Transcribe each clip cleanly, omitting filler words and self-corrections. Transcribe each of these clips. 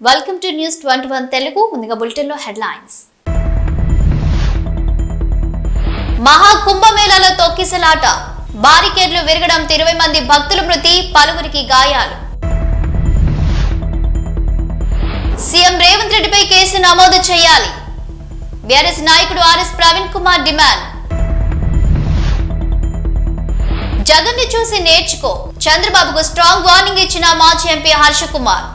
Welcome to news 21 Telugu. ముందుగా bulletin లో headlines. మహా కుంభమేళాలో తొక్కిసలాట, బారికేడ్లు విరగడం, 20 మంది భక్తుల మృతి, పలువురికి గాయాలు. సీఎం రేవంత్ రెడ్డిపై కేసు నమోదు చేయాలి, బీఆర్ఎస్ నాయకుడు ఆర్ఎస్ ప్రవీణ్ కుమార్ డిమాండ్. జగన్ ని చూసి నేర్చుకో, చంద్రబాబుకు స్ట్రాంగ్ వార్నింగ్ ఇచ్చిన మాజీ ఎంపీ హర్ష కుమార్.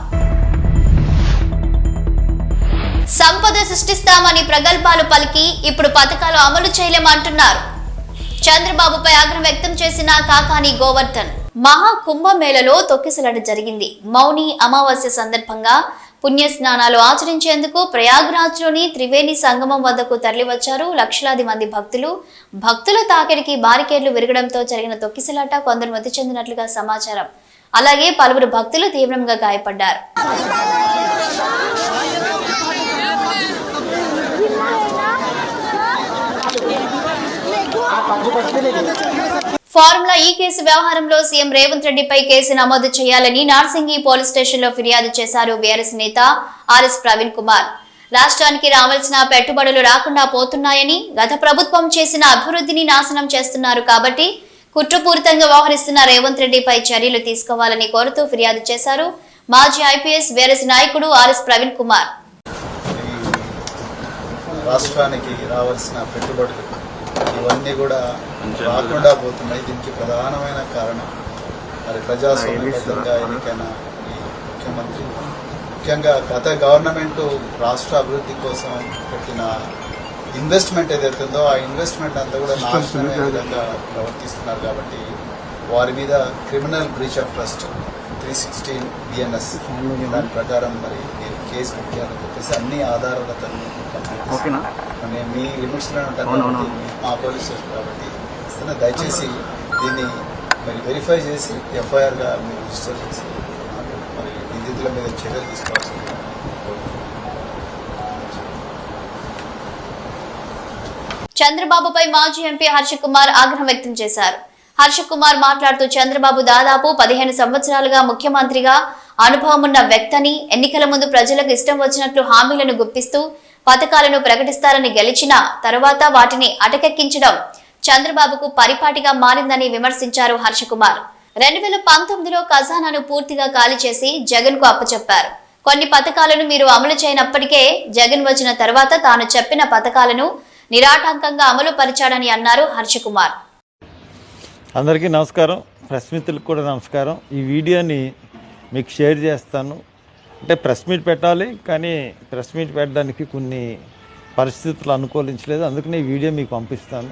సంపద సృష్టిస్తామని ప్రగల్భాలు పలికి ఇప్పుడు పథకాలు అమలు చేయలేమంటున్నారు. చంద్రబాబుపై ఆగ్రహం వ్యక్తం చేసిన కాకాని గోవర్ధన్. మహా కుంభమేళలో తొక్కిసలాట జరిగింది. మౌని అమావాస్య సందర్భంగా పుణ్య స్నానాలు ఆచరించేందుకు ప్రయాగ్రాజ్లోని త్రివేణి సంగమం వద్దకు తరలివచ్చారు లక్షలాది మంది భక్తులు. భక్తుల తాకిడికి బారికేడ్లు విరగడంతో జరిగిన తొక్కిసలాట కొందరు మృతి చెందినట్లుగా సమాచారం. అలాగే పలువురు భక్తులు తీవ్రంగా గాయపడ్డారు. ఫార్ములా ఈ కేసు వ్యవహారంలో సీఎం రేవంత్ రెడ్డిపై కేసు నమోదు చేయాలని నార్సింగి పోలీస్ స్టేషన్ లో ఫిర్యాదు చేశారు బీఆర్ఎస్ నేత ఆర్ఎస్ ప్రవీణ్ కుమార్. రాష్ట్రానికి రావాల్సిన పెట్టుబడులు రాకుండా పోతున్నాయని, గత ప్రభుత్వం చేసిన అభివృద్ధిని నాశనం చేస్తున్నారు కాబట్టి కుట్రపూరితంగా వ్యవహరిస్తున్న రేవంత్ రెడ్డిపై చర్యలు తీసుకోవాలని కోరుతూ ఫిర్యాదు చేశారు మాజీ ఐపీఎస్ బీఆర్ఎస్ నాయకుడు ఆర్ఎస్ ప్రవీణ్ కుమార్. రాష్ట్రానికి రావాల్సిన పెట్టుబడులు ఇవన్నీ కూడా రాకుండా పోతున్నాయి. దీనికి ప్రధానమైన కారణం మరి ప్రజాస్వామ్యబద్ధంగా ఎన్నికైన ఈ ముఖ్యమంత్రి, ముఖ్యంగా గత గవర్నమెంట్ రాష్ట్ర అభివృద్ధి కోసం పెట్టిన ఇన్వెస్ట్మెంట్ ఏదైతే ఉందో ఆ ఇన్వెస్ట్మెంట్ అంతా కూడా నాశనమైన విధంగా ప్రవర్తిస్తున్నారు. కాబట్టి వారి మీద criminal breach of trust 316 BNS దాని ప్రకారం మరి నేను కేసు పెట్టాలని చెప్పేసి అన్ని ఆధారాలతో నేను మీ లిమిట్స్లో ఉంటాను కాబట్టి మా పోలీస్ స్టేషన్ కాబట్టి ఇస్తున్నా. దయచేసి దీన్ని మరి వెరిఫై చేసి ఎఫ్ఐఆర్గా మీరు రిజిస్టర్ చేసి మరి నిందితుల మీద చర్యలు తీసుకోవాల్సింది. చంద్రబాబుపై మాజీ ఎంపీ హర్ష కుమార్ ఆగ్రహం వ్యక్తం చేశారు. హర్ష కుమార్ మాట్లాడుతూ చంద్రబాబు దాదాపు 15 సంవత్సరాలుగా ముఖ్యమంత్రిగా అనుభవం ఉన్న వ్యక్తిని, ఎన్నికల ముందు ప్రజలకు ఇష్టం వచ్చినట్లు హామీలను గుప్పిస్తూ పథకాలను ప్రకటిస్తారని గెలిచిన తరువాత వాటిని అటకెక్కించడం చంద్రబాబుకు పరిపాటిగా మారిందని విమర్శించారు హర్ష కుమార్. 2019లో ఖజానాను పూర్తిగా ఖాళీ చేసి జగన్ కు అప్పచెప్పారు. కొన్ని పథకాలను మీరు అమలు చేయనప్పటికే జగన్ వచ్చిన తర్వాత తాను చెప్పిన పథకాలను నిరాటంకంగా అమలు పరిచాడని అన్నారు హర్ష కుమార్. అందరికీ నమస్కారం, ప్రెస్ మిత్రులకు కూడా నమస్కారం. ఈ వీడియోని మీకు షేర్ చేస్తాను. అంటే ప్రెస్ మీట్ పెట్టాలి, కానీ ప్రెస్ మీట్ పెట్టడానికి కొన్ని పరిస్థితులు అనుకూలించలేదు. అందుకని ఈ వీడియో మీకు పంపిస్తాను.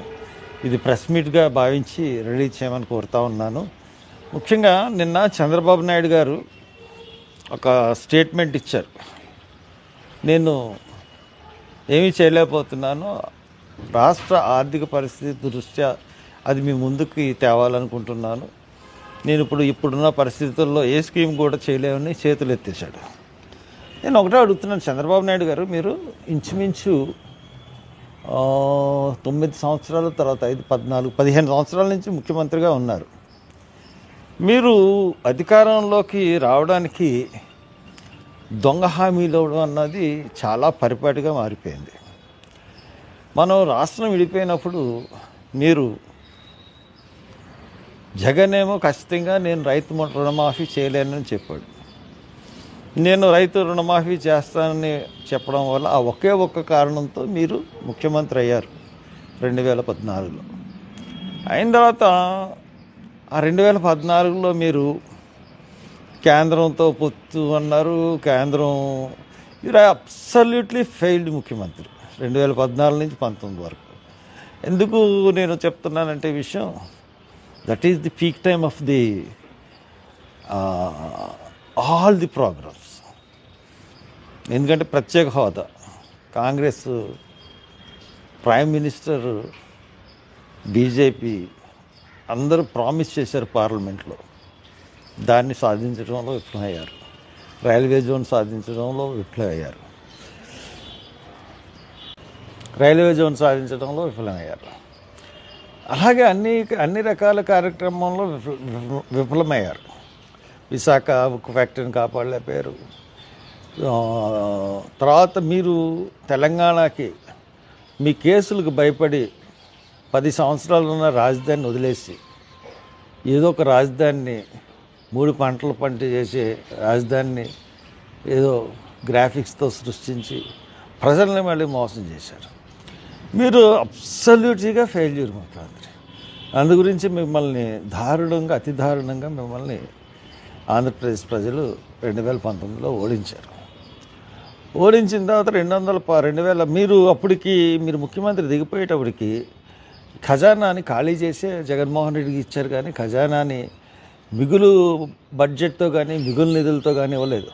ఇది ప్రెస్ మీట్గా భావించి రిలీజ్ చేయమని కోరుతా ఉన్నాను. ముఖ్యంగా నిన్న చంద్రబాబు నాయుడు గారు ఒక స్టేట్మెంట్ ఇచ్చారు. నేను ఏమీ చేయలేకపోతున్నాను, రాష్ట్ర ఆర్థిక పరిస్థితి దృష్ట్యా అది మీ ముందుకు తేవాలనుకుంటున్నాను. నేను ఇప్పుడున్న పరిస్థితుల్లో ఏ స్కీమ్ కూడా చేయలేమని చేతులు ఎత్తేసాడు. నేను ఒకటే అడుగుతున్నాను, చంద్రబాబు నాయుడు గారు, మీరు ఇంచుమించు 9 సంవత్సరాల తర్వాత 5, 14, 15 సంవత్సరాల నుంచి ముఖ్యమంత్రిగా ఉన్నారు. మీరు అధికారంలోకి రావడానికి దొంగ హామీలు ఇవ్వడం అన్నది చాలా పరిపాటిగా మారిపోయింది. మనం రాష్ట్రం విడిపోయినప్పుడు మీరు జగన్ ఏమో ఖచ్చితంగా నేను రైతు రుణమాఫీ చేయలేనని చెప్పాడు. నేను రైతు రుణమాఫీ చేస్తానని చెప్పడం వల్ల ఆ ఒకే ఒక్క కారణంతో మీరు ముఖ్యమంత్రి అయ్యారు 2014లో. అయిన తర్వాత ఆ 2014లో మీరు కేంద్రంతో పొత్తు అన్నారు. కేంద్రం మీరు అబ్సల్యూట్లీ ఫెయిల్డ్ ముఖ్యమంత్రి 2014 నుంచి 19 వరకు. ఎందుకు నేను చెప్తున్నానంటే విషయం, that is the peak time of the all the programmes. ఎందుకంటే ప్రత్యేక హోదా, కాంగ్రెస్, ప్రైమ్ మినిస్టర్, బీజేపీ అందరూ ప్రామిస్ చేశారు పార్లమెంట్లో. దాన్ని సాధించడంలో విఫలమయ్యారు. రైల్వే జోన్ సాధించడంలో విఫలమయ్యారు. అలాగే అన్ని రకాల కార్యక్రమంలో విఫలమయ్యారు. విశాఖ ఉక్కు ఫ్యాక్టరీని కాపాడలేకపోయారు. తర్వాత మీరు తెలంగాణకి మీ కేసులకు భయపడి 10 సంవత్సరాలు ఉన్న రాజధానిని వదిలేసి ఏదో ఒక రాజధానిని 3 పంటలు పంట చేసే రాజధానిని ఏదో గ్రాఫిక్స్తో సృష్టించి ప్రజల్ని మళ్ళీ మోసం చేశారు. మీరు అబ్సల్యూట్గా ఫెయిల్యూర్ ముఖ్యమంత్రి. అందు గురించి మిమ్మల్ని దారుణంగా అతి దారుణంగా మిమ్మల్ని ఆంధ్రప్రదేశ్ ప్రజలు 2019లో ఓడించారు. ఓడించిన తర్వాత 2000 మీరు అప్పటికి మీరు ముఖ్యమంత్రి దిగిపోయేటప్పటికి ఖజానాని ఖాళీ చేసే జగన్మోహన్ రెడ్డికి ఇచ్చారు, కానీ ఖజానాని మిగులు బడ్జెట్తో కానీ మిగులు నిధులతో కానీ ఇవ్వలేదు.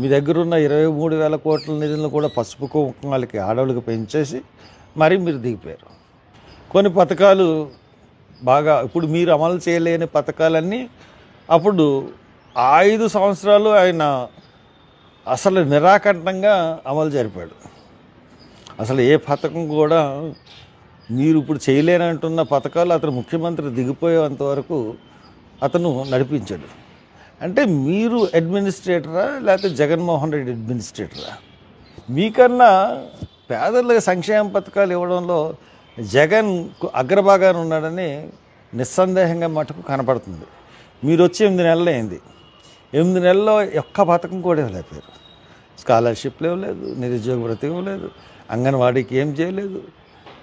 మీ దగ్గర ఉన్న 23,000 కోట్ల నిధులను కూడా పసుపు కుంకుమలకి ఆడవాళ్ళకి పెంచేసి మరీ మీరు దిగిపోయారు. కొన్ని పథకాలు బాగా ఇప్పుడు మీరు అమలు చేయలేని పథకాలన్నీ అప్పుడు 5 సంవత్సరాలు ఆయన అసలు నిరాకంఠంగా అమలు జరిపాడు. అసలు ఏ పథకం కూడా మీరు ఇప్పుడు చేయలేనంటున్న పథకాలు అతను ముఖ్యమంత్రి దిగిపోయేంత వరకు అతను నడిపించాడు. అంటే మీరు అడ్మినిస్ట్రేటరా లేకపోతే జగన్మోహన్ రెడ్డి అడ్మినిస్ట్రేటరా? మీకన్నా పేదలకు సంక్షేమ పథకాలు ఇవ్వడంలో జగన్ అగ్రభాగాన్ని ఉన్నాడని నిస్సందేహంగా మటుకు కనపడుతుంది. మీరు వచ్చి 8 నెలలు అయింది. 8 నెలల్లో ఒక్క పథకం కూడా ఇవ్వలేకపోయారు. స్కాలర్షిప్లు ఇవ్వలేదు, నిరుద్యోగ భృతి ఇవ్వలేదు, అంగన్వాడీకి ఏం చేయలేదు,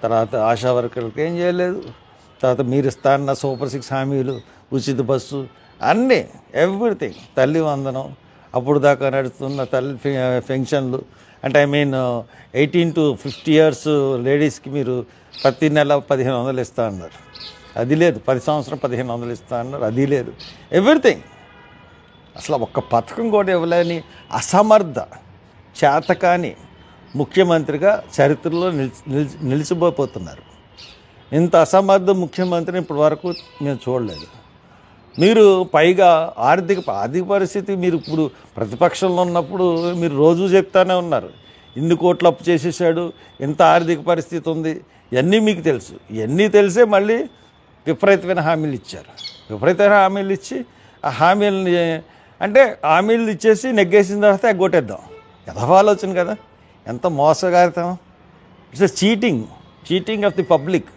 తర్వాత ఆశా వర్కర్లకు ఏం చేయలేదు, తర్వాత మీరు ఇస్తా అన్న సూపర్ 6 హామీలు, ఉచిత బస్సు, అన్నీ ఎవ్రీథింగ్, తల్లి వందనం, అప్పుడు దాకా నడుస్తున్న తల్లి పెన్షన్లు, అంటే 18 to 50 years లేడీస్కి మీరు ప్రతి నెల 1,500 ఇస్తా అన్నారు, అది లేదు. 10 సంవత్సరం 1,500 ఇస్తా అన్నారు, అది లేదు. ఎవ్రీథింగ్, అసలు ఒక్క పథకం కూడా ఇవ్వలేని అసమర్థ చేతకాని ముఖ్యమంత్రిగా చరిత్రలో నిలిచిపోతున్నారు. ఇంత అసమర్థ ముఖ్యమంత్రిని ఇప్పటి వరకు మేము చూడలేదు. మీరు పైగా ఆర్థిక పరిస్థితి, మీరు ఇప్పుడు ప్రతిపక్షంలో ఉన్నప్పుడు మీరు రోజు చెప్తానే ఉన్నారు, ఇన్ని కోట్లు అప్పు చేసేసాడు, ఇంత ఆర్థిక పరిస్థితి ఉంది, ఇవన్నీ మీకు తెలుసు. ఇవన్నీ తెలిసే మళ్ళీ విపరీతమైన హామీలు ఇచ్చారు. విపరీతమైన హామీలు ఇచ్చి ఆ హామీలని అంటే హామీలు ఇచ్చేసి నెగ్గేసిన తర్వాత ఎగ్గొట్టేద్దాం, ఆలోచన కదా. ఎంత మోసగారితం! It's cheating of the public.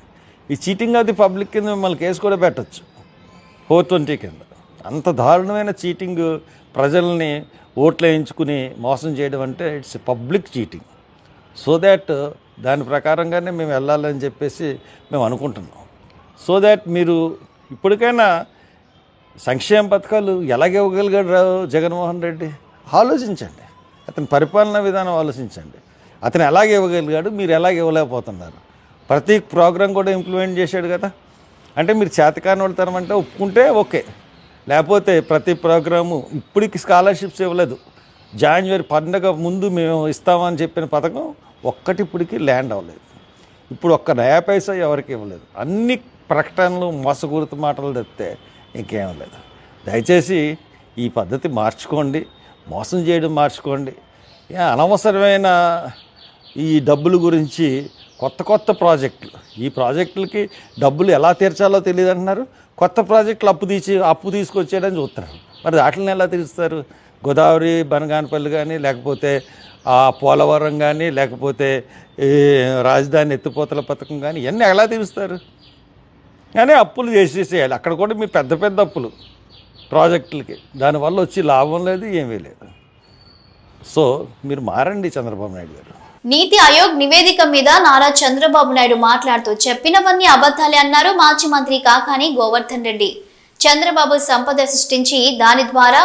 ఈ చీటింగ్ ఆఫ్ ది పబ్లిక్ కింద మిమ్మల్ని కేసు కూడా పెట్టచ్చు 420 కింద. అంత దారుణమైన చీటింగ్, ప్రజల్ని ఓట్లు వేయించుకుని మోసం చేయడం అంటే it's public cheating. So that దాని ప్రకారంగానే మేము వెళ్ళాలని చెప్పేసి మేము అనుకుంటున్నాం. సో దాట్ మీరు ఇప్పటికైనా సంక్షేమ పథకాలు ఎలాగివ్వగలిగాడు జగన్మోహన్ రెడ్డి ఆలోచించండి. అతని పరిపాలనా విధానం ఆలోచించండి. అతను ఎలాగ ఇవ్వగలిగాడు, మీరు ఎలాగ ఇవ్వలేకపోతున్నారు. ప్రతి ప్రోగ్రాం కూడా ఇంప్లిమెంట్ చేశాడు కదా. అంటే మీరు చేతకాని వాళ్ళతనం అంటే ఒప్పుకుంటే ఓకే, లేకపోతే ప్రతి ప్రోగ్రాము ఇప్పటికి స్కాలర్షిప్స్ ఇవ్వలేదు. జాన్వరి పండగ ముందు మేము ఇస్తామని చెప్పిన పథకం ఒక్కటి ఇప్పటికి ల్యాండ్ అవ్వలేదు. ఇప్పుడు ఒక్క నయా పైసా ఎవరికి ఇవ్వలేదు. అన్ని ప్రకటనలు మోసపూరిత మాటలు తెస్తే ఇంకేం లేదు. దయచేసి ఈ పద్ధతి మార్చుకోండి, మోసం చేయడం మార్చుకోండి. అనవసరమైన ఈ డబ్బుల గురించి కొత్త ప్రాజెక్టులు, ఈ ప్రాజెక్టులకి డబ్బులు ఎలా తీర్చాలో తెలియదు అంటున్నారు. కొత్త ప్రాజెక్టులు అప్పు తీసుకొచ్చేయడానికి చూస్తున్నారు. మరి వాటిని ఎలా తీరుస్తారు? గోదావరి బనగానపల్లి కానీ, లేకపోతే పోలవరం కానీ, లేకపోతే రాజధాని ఎత్తిపోతల పథకం కానీ, ఇవన్నీ ఎలా తీరుస్తారు? కానీ అప్పులు చేసేసేయాలి. అక్కడ కూడా మీ పెద్ద అప్పులు ప్రాజెక్టులకి, దానివల్ల వచ్చి లాభం లేదు, ఏమీ లేదు. సో మీరు మారండి చంద్రబాబు నాయుడు గారు. నీతి ఆయోగ్ నివేదిక మీద నారా చంద్రబాబు నాయుడు మాట్లాడుతూ చెప్పినవన్నీ అబద్ధాలే అన్నారు మాజీ మంత్రి కాకాని గోవర్ధన్ రెడ్డి. చంద్రబాబు సంపద సృష్టించి దాని ద్వారా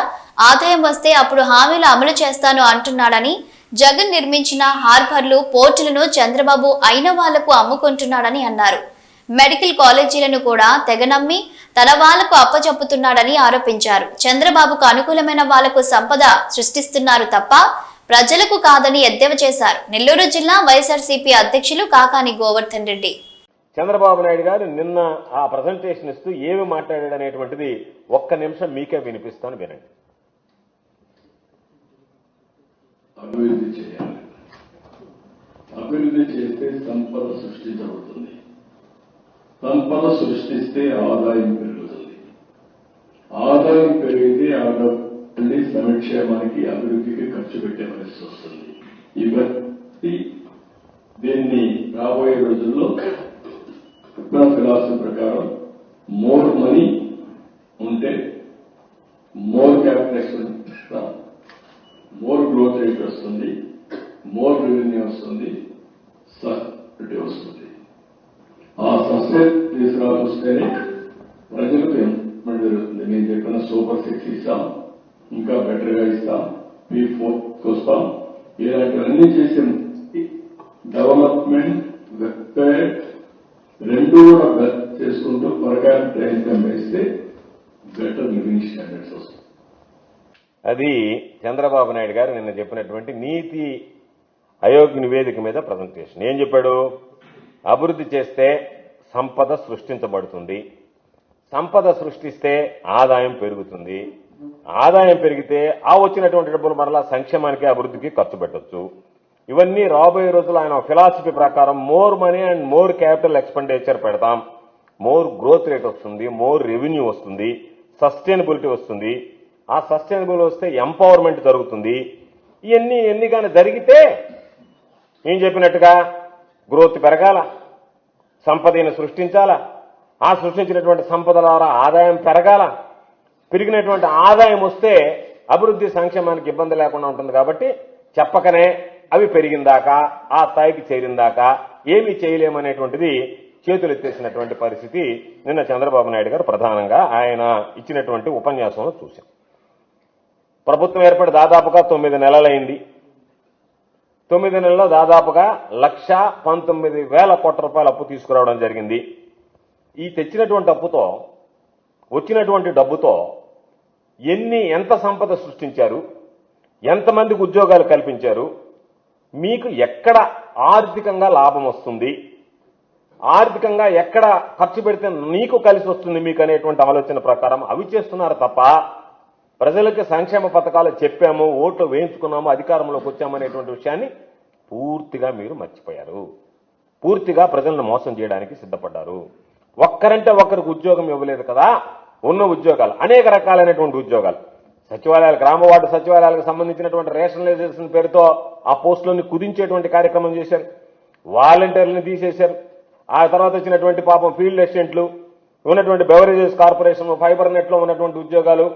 ఆదాయం వస్తే అప్పుడు హామీలు అమలు చేస్తాను అంటున్నాడని, జగన్ నిర్మించిన హార్బర్లు, పోర్టులను చంద్రబాబు అయిన వాళ్లకు అమ్ముకుంటున్నాడని అన్నారు. మెడికల్ కాలేజీలను కూడా తెగనమ్మి తన వాళ్లకు అప్పచెప్పుతున్నాడని ఆరోపించారు. చంద్రబాబుకు అనుకూలమైన వాళ్లకు సంపద సృష్టిస్తున్నారు తప్ప ప్రజలకు కాదని ఎద్దేవా చేశారు. నెల్లూరు జిల్లా వైఎస్ఆర్సీపీ అధ్యక్షులు కాకాని గోవర్ధన్ రెడ్డి. చంద్రబాబు నాయుడు గారు నిన్న ఆ ప్రజెంటేషన్ ఇస్తూ ఏమి మాట్లాడాడు అనేటువంటిది ఒక్క నిమిషం మీకే వినిపిస్తాను, వినండి. అభివృద్ధి చేయాలి, అభివృద్ధి చేస్తే సంపద సృష్టించబడుతుంది, సంపద సృష్టిస్తే ఆదాయం పెరుగుతుంది, ఆదాయం పెరిగితే మళ్ళీ సమీక్ష సంక్షేమానికి అభివృద్ధికి ఖర్చు పెట్టే పరిస్థితి వస్తుంది. ఇవన్నీ దీన్ని రాబోయే రోజుల్లో నా ఫిలాసఫీ ప్రకారం మోర్ మనీ ఉంటే more capital, more growth rate వస్తుంది, మోర్ రెవెన్యూ వస్తుంది, సస్టైనిటీ వస్తుంది. ఆ సస్టైన్ తీసుకురావస్తేనే ప్రజలకు ఎంప్లాయ్మెంట్ జరుగుతుంది. నేను చెప్పిన సూపర్ 6 ఇస్తాం, ఇంకా బెటర్ గా ఇస్తాం, P4 వస్తాం, ఇలాంటివన్నీ చేసిన డెవలప్మెంట్ వెల్ఫేర్ రెండు కూడా చేసుకుంటూ పర్ క్యాపిటల్ ఇన్కమ్ వేస్తే బెటర్ లివింగ్ స్టాండర్డ్స్ వస్తాయి. అది చంద్రబాబు నాయుడు గారు నిన్న చెప్పినటువంటి నీతి ఆయోగ్ నివేదిక మీద ప్రజెంటేషన్. ఏం చెప్పాడు? అభివృద్ధి చేస్తే సంపద సృష్టించబడుతుంది, సంపద సృష్టిస్తే ఆదాయం పెరుగుతుంది, ఆదాయం పెరిగితే ఆ వచ్చినటువంటి డబ్బులు మరలా సంక్షేమానికి అభివృద్ధికి ఖర్చు పెట్టొచ్చు. ఇవన్నీ రాబోయే రోజులు ఆయన ఫిలాసఫీ ప్రకారం more money and more capital expenditure పెడతాం, మోర్ గ్రోత్ రేట్ వస్తుంది, మోర్ రెవెన్యూ వస్తుంది, సస్టైనబిలిటీ వస్తుంది. ఆ సస్టైనబుల్ వస్తే ఎంపవర్మెంట్ జరుగుతుంది. ఇవన్నీ కానీ జరిగితే ఏం చెప్పినట్టుగా గ్రోత్ పెరగాల, సంపదను సృష్టించాలా, ఆ సృష్టించినటువంటి సంపద ద్వారా ఆదాయం పెరగాల, పెరిగినటువంటి ఆదాయం వస్తే అభివృద్ధి సంక్షేమానికి ఇబ్బంది లేకుండా ఉంటుంది. కాబట్టి చెప్పకనే అవి పెరిగిందాకా, ఆ స్థాయికి చేరిందాకా ఏమీ చేయలేమనేటువంటిది చేతులు ఎత్తేసినటువంటి పరిస్థితి నిన్న చంద్రబాబు నాయుడు గారు ప్రధానంగా ఆయన ఇచ్చినటువంటి ఉపన్యాసంలో చూశాం. ప్రభుత్వం ఏర్పడి దాదాపుగా 9 నెలలైంది. 9 నెలల్లో దాదాపుగా 1,19,000 కోట్ల రూపాయల అప్పు తీసుకురావడం జరిగింది. ఈ తెచ్చినటువంటి అప్పుతో, వచ్చినటువంటి డబ్బుతో ఎంత సంపద సృష్టించారు, ఎంతమందికి ఉద్యోగాలు కల్పించారు, మీకు ఎక్కడ ఆర్థికంగా లాభం వస్తుంది, ఆర్థికంగా ఎక్కడ ఖర్చు పెడితే నీకు కలిసి వస్తుంది మీకు అనేటువంటి ఆలోచన ప్రకారం అవి చేస్తున్నారు తప్ప ప్రజలకు సంక్షేమ పథకాలు చెప్పాము, ఓట్లు వేయించుకున్నాము, అధికారంలోకి వచ్చామనేటువంటి విషయాన్ని పూర్తిగా మీరు మర్చిపోయారు. పూర్తిగా ప్రజలను మోసం చేయడానికి సిద్ధపడ్డారు. ఒక్కరంటే ఒక్కరికి ఉద్యోగం ఇవ్వలేదు కదా, ఉన్న ఉద్యోగాలు అనేక రకాలైనటువంటి ఉద్యోగాలు, సచివాలయాలు, గ్రామ వార్డు సచివాలయాలకు సంబంధించినటువంటి రేషనలైజేషన్ పేరుతో ఆ పోస్టులను కుదించేటువంటి కార్యక్రమం చేశారు, వాలంటీర్లను తీసేశారు. ఆ తర్వాత వచ్చినటువంటి పాపం ఫీల్డ్ అసిస్టెంట్లు, ఉన్నటువంటి బెవరేజెస్ కార్పొరేషన్, ఫైబర్ నెట్ లో ఉన్నటువంటి ఉద్యోగాలు,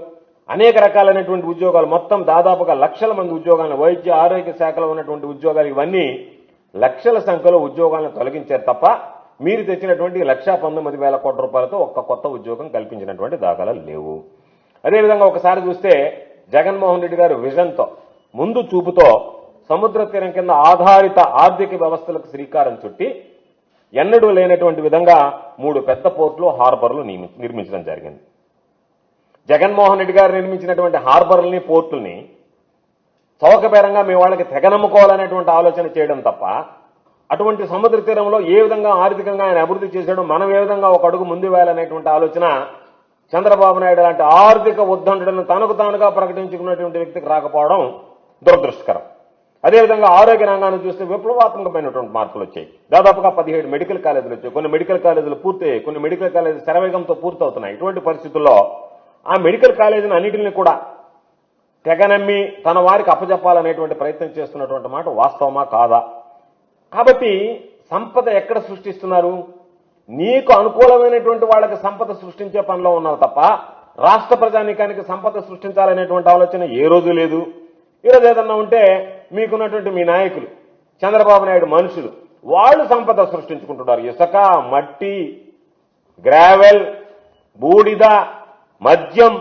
అనేక రకాలైనటువంటి ఉద్యోగాలు, మొత్తం దాదాపుగా లక్షల మంది ఉద్యోగాలను, వైద్య ఆరోగ్య శాఖలో ఉన్నటువంటి ఉద్యోగాలు, ఇవన్నీ లక్షల సంఖ్యలో ఉద్యోగాలను తొలగించారు తప్ప మీరు తెచ్చినటువంటి 1,19,000 కోట్ల రూపాయలతో ఒక్క కొత్త ఉద్యోగం కల్పించినటువంటి దాఖలాలు లేవు. అదేవిధంగా ఒకసారి చూస్తే జగన్మోహన్ రెడ్డి గారు విజన్తో, ముందు చూపుతో సముద్ర తీరం కింద ఆధారిత ఆర్థిక వ్యవస్థలకు శ్రీకారం చుట్టి ఎన్నడూ లేనటువంటి విధంగా 3 పెద్ద పోర్టులు, హార్బర్లు నిర్మించడం జరిగింది. జగన్మోహన్ రెడ్డి గారు నిర్మించినటువంటి హార్బర్లని, పోర్టుల్ని చౌకబేరంగా మీ వాళ్ళకి తెగనమ్ముకోవాలనేటువంటి ఆలోచన చేయడం తప్ప అటువంటి సముద్ర తీరంలో ఏ విధంగా ఆర్థికంగా ఆయన అభివృద్ధి చేశాడో మనం ఏ విధంగా ఒక అడుగు ముందు వేయాలనేటువంటి ఆలోచన చంద్రబాబు నాయుడు లాంటి ఆర్థిక ఉద్దండులను తనకు తానుగా ప్రకటించుకున్నటువంటి వ్యక్తికి రాకపోవడం దురదృష్టకరం. అదేవిధంగా ఆరోగ్య రంగాన్ని చూస్తే విప్లవాత్మకమైనటువంటి మార్పులు వచ్చాయి. దాదాపుగా 17 మెడికల్ కాలేజీలు వచ్చాయి. కొన్ని మెడికల్ కాలేజీలు పూర్తయ్యాయి, కొన్ని మెడికల్ కాలేజీలు శరవేగంతో పూర్తవుతున్నాయి. ఇటువంటి పరిస్థితుల్లో ఆ మెడికల్ కాలేజీని అన్నింటినీ కూడా తెగనమ్మి తన వారికి అప్పచెప్పాలనేటువంటి ప్రయత్నం చేస్తున్నటువంటి మాట వాస్తవమా కాదా? కాబట్టి సంపద ఎక్కడ సృష్టిస్తున్నారు? నీకు అనుకూలమైనటువంటి వాళ్ళకి సంపద సృష్టించే పనిలో ఉన్నారు తప్ప రాష్ట్ర ప్రజానీకానికి సంపద సృష్టించాలనేటువంటి ఆలోచన ఏ రోజు లేదు. ఈరోజు ఏదన్నా ఉంటే మీకున్నటువంటి మీ నాయకులు, చంద్రబాబు నాయుడు మనుషులు, వాళ్ళు సంపద సృష్టించుకుంటున్నారు. ఇసుక, మట్టి, గ్రావెల్, బూడిద, మద్యం,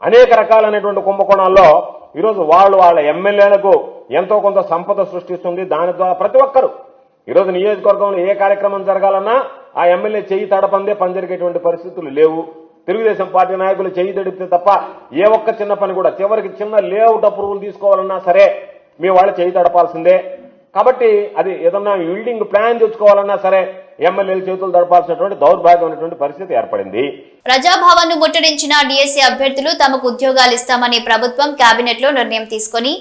అనేక రకాలైనటువంటి కుంభకోణాల్లో ఈరోజు వాళ్ళ ఎమ్మెల్యేలకు ఎంతో కొంత సంపద సృష్టిస్తుంది. దాని ద్వారా ప్రతి ఒక్కరు ఈరోజు నియోజకవర్గంలో ఏ కార్యక్రమం జరగాలన్నా ఆ ఎమ్మెల్యే చెయ్యి తడపందే పని జరిగేటువంటి పరిస్థితులు లేవు. తెలుగుదేశం పార్టీ నాయకులు చెయ్యి తడిపితే తప్ప ఏ ఒక్క చిన్న పని కూడా, చివరికి చిన్న లేఅవుట్ అప్రూవల్ తీసుకోవాలన్నా సరే మీ వాళ్ళు చెయ్యి తడపాల్సిందే. కాబట్టి అది ఏదన్నా బిల్డింగ్ ప్లాన్ తెచ్చుకోవాలన్నా సరే ఎమ్మెల్యేలు చేతులు దడపాల్సినటువంటి దౌర్భాగ్యమైనటువంటి పరిస్థితి ఏర్పడింది. ప్రజాభవన్ ను ముట్టడించిన డిఎస్సీ అభ్యర్థులు తమకు ఉద్యోగాలు ఇస్తామని ప్రభుత్వం కేబినెట్ లో నిర్ణయం తీసుకుని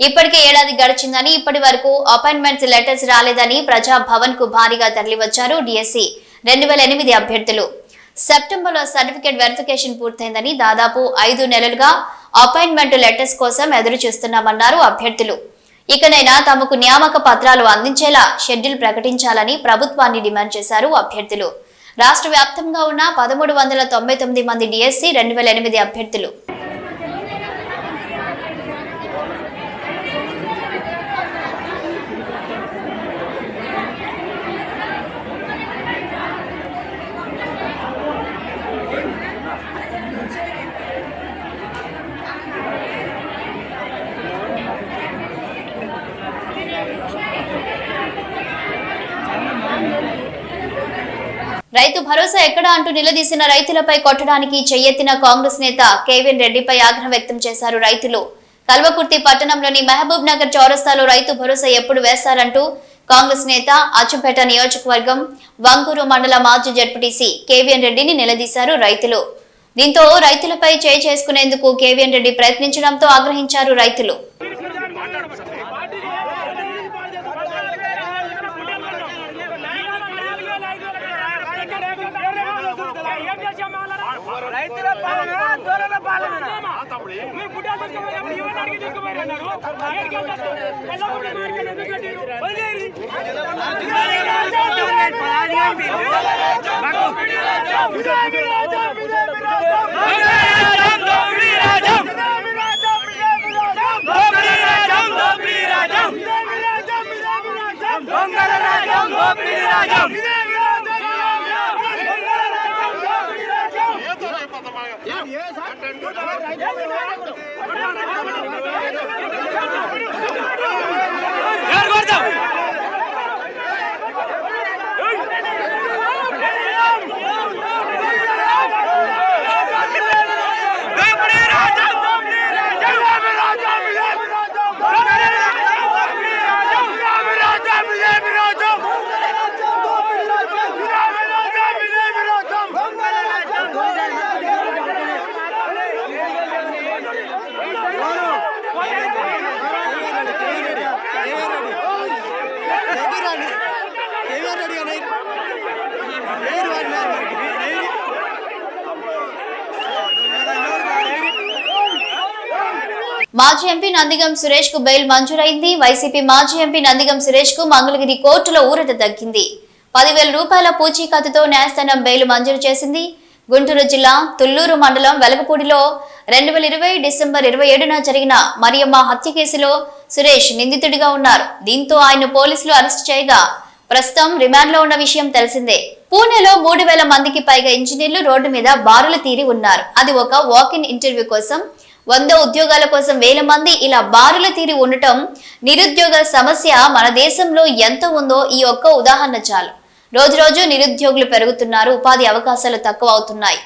ఇప్పటికే ఏడాది గడిచిందని, ఇప్పటి వరకు అపాయింట్మెంట్స్ లెటర్స్ రాలేదని ప్రజాభవన్ కు భారీగా తరలివచ్చారు డిఎస్సీ 2008 అభ్యర్థులు. సెప్టెంబర్లో సర్టిఫికేట్ వెరిఫికేషన్ పూర్తయిందని, దాదాపు 5 నెలలుగా అపాయింట్మెంట్ లెటర్స్ కోసం ఎదురు చూస్తున్నామన్నారు అభ్యర్థులు. ఇకనైనా తమకు నియామక పత్రాలు అందించేలా షెడ్యూల్ ప్రకటించాలని ప్రభుత్వాన్ని డిమాండ్ చేశారు అభ్యర్థులు. రాష్ట్ర వ్యాప్తంగా ఉన్న 1399 మంది డిఎస్సి 2008 అభ్యర్థులు. రైతు భరోసా ఎక్కడా అంటూ నిలదీసిన రైతులపై కొట్టడానికి చెయ్యెత్తిన కాంగ్రెస్ నేత కేవీఎన్ రెడ్డిపై ఆగ్రహం వ్యక్తం చేశారు రైతులు. కల్వకుర్తి పట్టణంలోని మహబూబ్ నగర్ చౌరస్తాలో రైతు భరోసా ఎప్పుడు వేస్తారంటూ కాంగ్రెస్ నేత అచ్చంపేట నియోజకవర్గం వంగూరు మండల మాజీ జడ్పీటీసీ కేవీఎన్ రెడ్డిని నిలదీశారు రైతులు. దీంతో రైతులపై చేయి చేసుకునేందుకు కేవీఎన్ రెడ్డి ప్రయత్నించడంతో ఆగ్రహించారు రైతులు. మాజీ ఎంపీ నందిగం సురేష్ కు బెయిల్ మంజూరైంది. వైసీపీ మాజీ ఎంపీ నందిగం సురేష్ కు మంగళగిరి కోర్టులో ఊరట దక్కింది. 10,000 రూపాయల పూచీకత్తుతో న్యాయస్థానం బెయిల్ మంజూరు చేసింది. గుంటూరు జిల్లా తుళ్లూరు మండలం వెలగపూడిలో 2020 డిసెంబర్ 27న జరిగిన మరియమ్మ హత్య కేసులో సురేష్ నిందితుడిగా ఉన్నారు. దీంతో ఆయన పోలీసులు అరెస్టు చేయగా ప్రస్తుతం రిమాండ్ లో ఉన్న విషయం తెలిసిందే. పూణేలో 3,000 మందికి పైగా ఇంజనీర్లు రోడ్డు మీద బారులు తీరి ఉన్నారు. అది ఒక వాక్-ఇన్ ఇంటర్వ్యూ కోసం. 100 ఉద్యోగాల కోసం 1000 మంది ఇలా బారులు తీరి ఉండటం నిరుద్యోగ సమస్య మన దేశంలో ఎంత ఉందో ఈ ఒక్క ఉదాహరణ చాలు. రోజు రోజు నిరుద్యోగులు పెరుగుతున్నారు, ఉపాధి అవకాశాలు తక్కువ అవుతున్నాయి.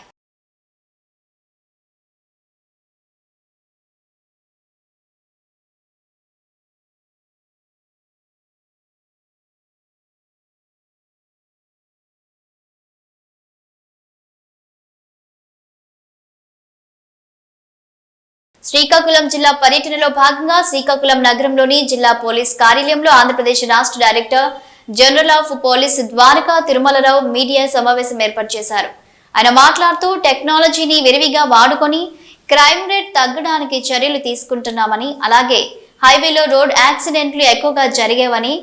శ్రీకాకుళం జిల్లా పర్యటనలో భాగంగా శ్రీకాకుళం నగరంలోని జిల్లా పోలీస్ కార్యాలయంలో ఆంధ్రప్రదేశ్ రాష్ట్ర director general of police Dwaraka Tirumala Rao media సమావేశం ఏర్పాటు చేశారు. ఆయన మాట్లాడుతూ టెక్నాలజీని విరివిగా వాడుకొని క్రైమ్ రేట్ తగ్గడానికి చర్యలు తీసుకుంటున్నామని, అలాగే హైవేలో రోడ్ యాక్సిడెంట్లు ఎక్కువగా జరిగేవని,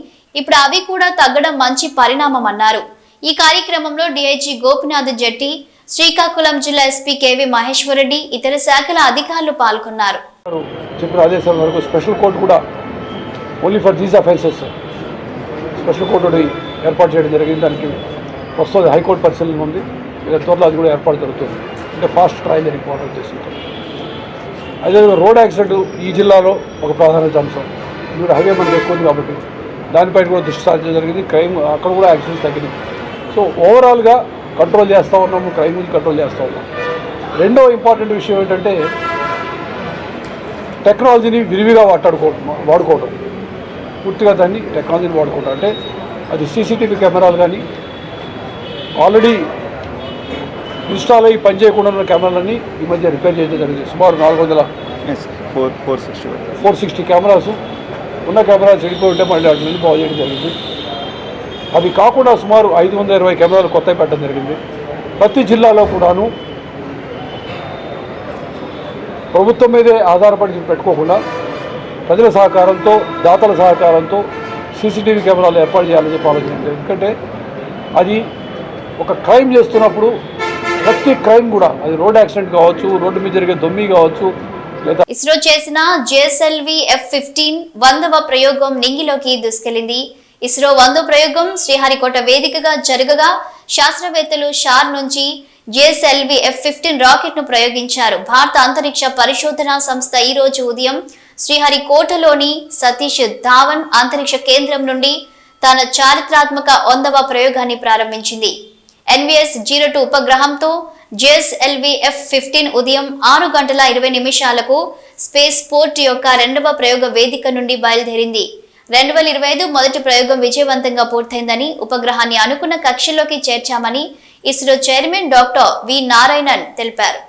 ఇప్పుడు అవి కూడా తగ్గడం మంచి పరిణామం అన్నారు. ఈ కార్యక్రమంలో డీఐజీ గోపినాథ్ జెట్టి, శ్రీకాకుళం జిల్లా ఎస్పీ కేవి మహేశ్వరరెడ్డి, ఇతర శాఖల అధికారులు పాల్గొన్నారు. చెప్పిన ఆదేశాల వరకు స్పెషల్ కోర్టు కూడా only for these offences special court ఏర్పాటు చేయడం జరిగింది. దానికి వస్తుంది హైకోర్టు పరిశీలన ఉంది. త్వరలో అది కూడా ఏర్పాటు జరుగుతుంది. అంటే ఫాస్ట్ ట్రయల్ అని ఇంపార్టెంట్ చేస్తుంటాం. అదేవిధంగా రోడ్ యాక్సిడెంట్ ఈ జిల్లాలో ఒక ప్రాధాన్యత అంశం. ఇప్పుడు హైవే మనకి ఎక్కువ ఉంది కాబట్టి దానిపైన కూడా దృష్టి సారించడం జరిగింది. క్రైమ్ అక్కడ కూడా యాక్సిడెంట్స్ తగ్గినాయి. సో ఓవరాల్గా కంట్రోల్ చేస్తూ ఉన్నాము, క్రైమ్ కంట్రోల్ చేస్తూ ఉన్నాం. రెండో ఇంపార్టెంట్ విషయం ఏంటంటే టెక్నాలజీని విరివిగా వాడుకోవడం. పూర్తిగా దాన్ని టెక్నాలజీని వాడుకోవడం అంటే అది సీసీటీవీ కెమెరాలు కానీ ఆల్రెడీ ఇన్స్టాల్ అయ్యి పనిచేయకుండా ఉన్న కెమెరాలన్నీ ఈ మధ్య రిపేర్ చేయడం జరిగింది. సుమారు 460 కెమెరాస్ ఉన్న కెమెరాలు చెడిపోయి ఉంటే మళ్ళీ అటు వెళ్ళి బాగు చేయడం జరిగింది. అవి కాకుండా సుమారు 520 కెమెరాలు కొత్తవి పెట్టడం జరిగింది. ప్రతి జిల్లాలో కూడాను ప్రభుత్వం మీదే ఆధారపడి పెట్టుకోకుండా ప్రజల సహకారంతో, దాతల సహకారంతో సీసీటీవీ కెమెరాలు ఏర్పాటు చేయాలని చెప్పి ఆలోచించారు. ఎందుకంటే అది ఒక క్రైమ్ చేస్తున్నప్పుడు ప్రతి క్రైమ్ కూడా, అది రోడ్ యాక్సిడెంట్ కావచ్చు, రోడ్డు మీద జరిగే దొమ్మి కావచ్చు, లేదా ఇస్రో చేసిన JSLV F-15 100వ ప్రయోగం నింగిలోకి దూసుకెళ్లింది. ఇస్రో 100వ ప్రయోగం శ్రీహరికోట వేదికగా జరగగా శాస్త్రవేత్తలు షార్ నుంచి JSLV F-15 రాకెట్ ను ప్రయోగించారు. భారత అంతరిక్ష పరిశోధనా సంస్థ ఈ రోజు ఉదయం శ్రీహరికోటలోని సతీష్ ధావన్ అంతరిక్ష కేంద్రం నుండి తన చారిత్రాత్మక 100వ ప్రయోగాన్ని ప్రారంభించింది. NVS-02 ఉపగ్రహంతో JSLV F-15 ఉదయం 6:20 స్పేస్ పోర్ట్ యొక్క 2వ ప్రయోగ వేదిక నుండి బయలుదేరింది. 2025 మొదటి ప్రయోగం విజయవంతంగా పూర్తయిందని, ఉపగ్రహాన్ని అనుకున్న కక్షలోకి చేర్చామని ISRO chairman doctor V Narayanan తెలిపారు.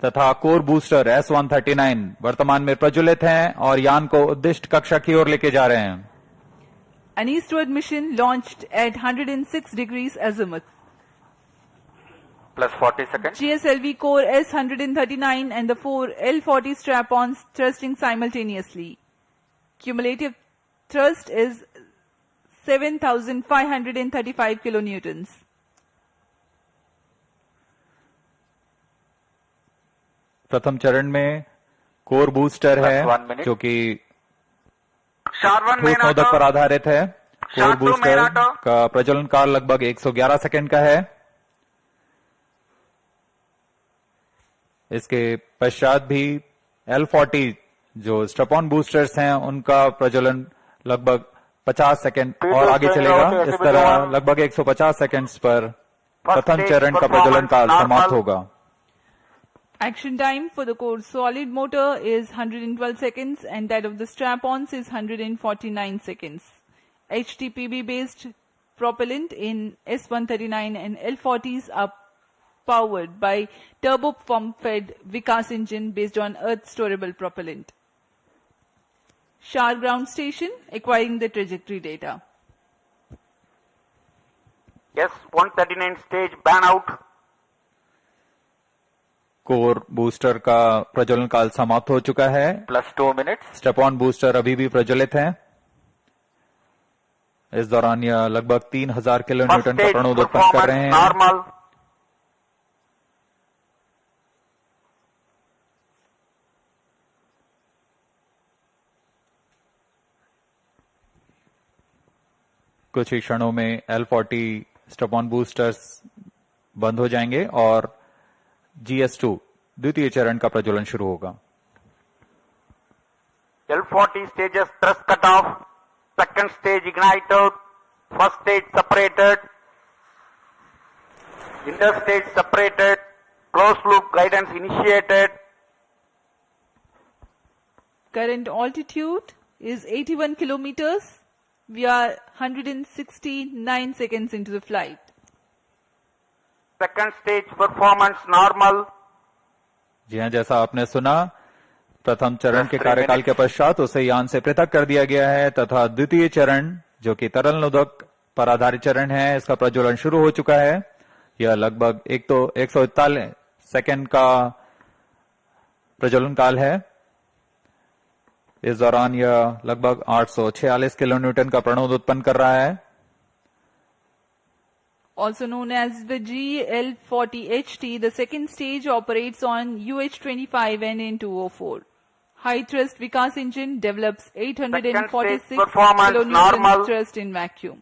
तथा कोर बूस्टर S-139 वर्तमान में प्रज्वलित हैं और यान को उद्दिष्ट कक्षा की ओर लेके जा रहे हैं. An eastward mission launched at 106 degrees azimuth. Plus 40 seconds. GSLV core S-139 and the 4 L-40 strap-ons thrusting simultaneously. Cumulative thrust is 7,535 kilonewtons. प्रथम चरण में कोर बूस्टर है जो कि ठोस नोदक पर आधारित है. कोर बूस्टर का प्रज्वलन काल लगभग 111 सेकंड का है. इसके पश्चात भी L-40 जो स्ट्रैप-ऑन बूस्टर्स हैं उनका प्रज्वलन लगभग 50 सेकंड और आगे चलेगा. इस तरह लगभग 150 सेकंड्स पर प्रथम चरण का प्रज्वलन काल समाप्त होगा. Action time for the core solid motor is 112 seconds and that of the strap-ons is 149 seconds. HTPB based propellant in S-139 and L-40s are powered by turbo-pump-fed Vikas engine based on Earth storable propellant. Shar ground station acquiring the trajectory data. S-139 stage ban out. Core booster का प्रज्वलन काल समाप्त हो चुका है. Plus 2 minutes. Step-on booster अभी भी प्रज्वलित है. इस दौरान यह लगभग 3000 किलोन्यूटन का प्रणोद उत्पन्न कर रहे हैं. Normal. कुछ ही क्षणों में L-40 स्टेप-ऑन बूस्टर्स बंद हो जाएंगे और GS2 द्वितीय चरण का प्रज्वलन शुरू होगा. L-40 stages thrust cut off. Second stage ignited. First stage separated. Interstage separated. Closed loop guidance initiated. Current altitude is 81 kilometers. We are 169 seconds into the flight. Second stage performance normal. जी हाँ, जैसा आपने सुना, प्रथम चरण के कार्यकाल के पश्चात उसे यान से पृथक कर दिया गया है तथा द्वितीय चरण जो कि तरल नोदक पर आधारित चरण है, इसका प्रज्वलन शुरू हो चुका है. यह लगभग 141 सेकंड का प्रज्वलन काल है. इस दौरान यह लगभग 846 किलोन्यूटन का प्रणोद उत्पन्न कर रहा है. Also known as the GL-40HT, the second stage operates on UH-25 NN-204. High thrust Vikas engine develops 846 kilonewtons thrust in vacuum.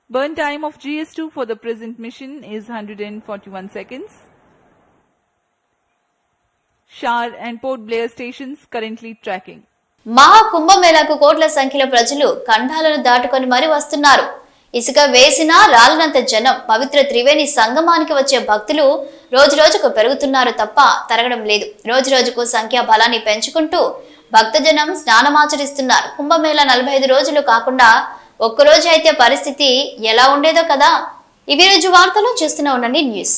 Burn time of GS2 for the present mission is 141 seconds. Shar and Port Blair stations currently tracking. మహా కుంభమేళాకు కోట్ల సంఖ్యలో ప్రజలు ఖండాలను దాటుకొని మరి వస్తున్నారు. ఇసుక వేసినా రాలినంత జనం. పవిత్ర త్రివేణి సంగమానికి వచ్చే భక్తులు రోజు రోజుకు పెరుగుతున్నారు తప్ప తరగడం లేదు. రోజు రోజుకు సంఖ్యా బలాన్ని పెంచుకుంటూ భక్తజనం స్నానమాచరిస్తున్నారు. కుంభమేళా 45 రోజులు కాకుండా ఒక్కరోజు అయితే పరిస్థితి ఎలా ఉండేదో కదా. ఇవి రోజు వార్తలు చూస్తూనే ఉండండి న్యూస్.